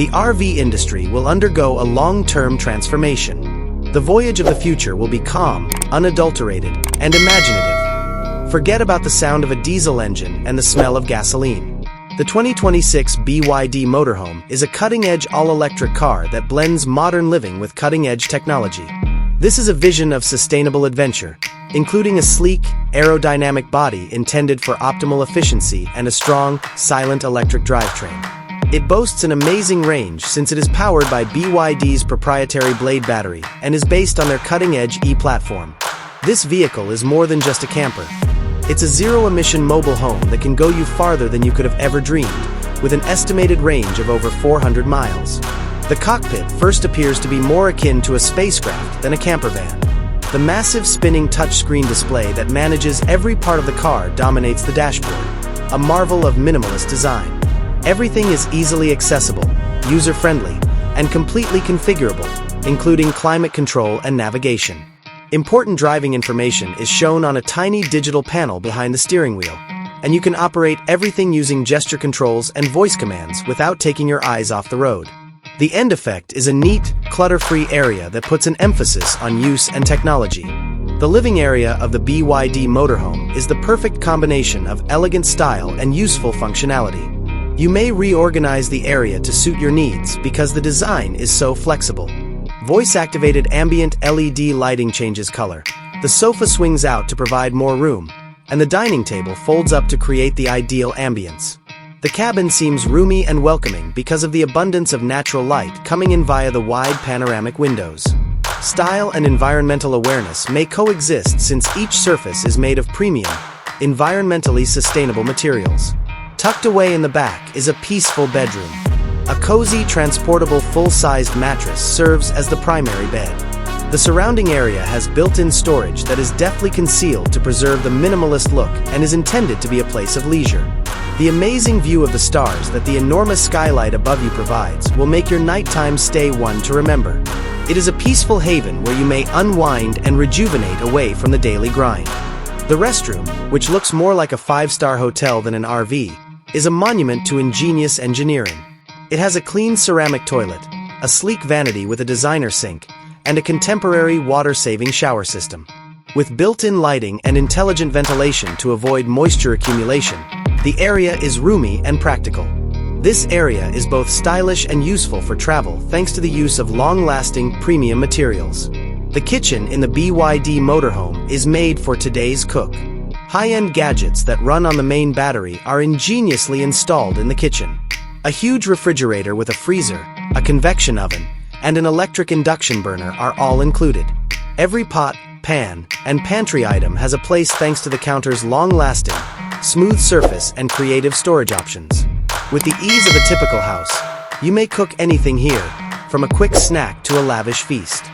The RV industry will undergo a long-term transformation. The voyage of the future will be calm, unadulterated, and imaginative. Forget about the sound of a diesel engine and the smell of gasoline. The 2026 BYD Motorhome is a cutting-edge all-electric car that blends modern living with cutting-edge technology. This is a vision of sustainable adventure, including a sleek, aerodynamic body intended for optimal efficiency and a strong, silent electric drivetrain. It boasts an amazing range since it is powered by BYD's proprietary blade battery and is based on their cutting-edge E-platform. This vehicle is more than just a camper. It's a zero-emission mobile home that can go you farther than you could have ever dreamed, with an estimated range of over 400 miles. The cockpit first appears to be more akin to a spacecraft than a campervan. The massive spinning touchscreen display that manages every part of the car dominates the dashboard, a marvel of minimalist design. Everything is easily accessible, user-friendly, and completely configurable, including climate control and navigation. Important driving information is shown on a tiny digital panel behind the steering wheel, and you can operate everything using gesture controls and voice commands without taking your eyes off the road. The end effect is a neat, clutter-free area that puts an emphasis on use and technology. The living area of the BYD Motorhome is the perfect combination of elegant style and useful functionality. You may reorganize the area to suit your needs because the design is so flexible. Voice-activated ambient LED lighting changes color. The sofa swings out to provide more room, and the dining table folds up to create the ideal ambience. The cabin seems roomy and welcoming because of the abundance of natural light coming in via the wide panoramic windows. Style and environmental awareness may coexist since each surface is made of premium, environmentally sustainable materials. Tucked away in the back is a peaceful bedroom. A cozy, transportable full-sized mattress serves as the primary bed. The surrounding area has built-in storage that is deftly concealed to preserve the minimalist look and is intended to be a place of leisure. The amazing view of the stars that the enormous skylight above you provides will make your nighttime stay one to remember. It is a peaceful haven where you may unwind and rejuvenate away from the daily grind. The restroom, which looks more like a five-star hotel than an RV, is a monument to ingenious engineering. It has a clean ceramic toilet, a sleek vanity with a designer sink, and a contemporary water-saving shower system. With built-in lighting and intelligent ventilation to avoid moisture accumulation, the area is roomy and practical. This area is both stylish and useful for travel thanks to the use of long-lasting premium materials. The kitchen in the BYD Motorhome is made for today's cook. High-end gadgets that run on the main battery are ingeniously installed in the kitchen. A huge refrigerator with a freezer, a convection oven, and an electric induction burner are all included. Every pot, pan, and pantry item has a place thanks to the counter's long-lasting, smooth surface and creative storage options. With the ease of a typical house, you may cook anything here, from a quick snack to a lavish feast.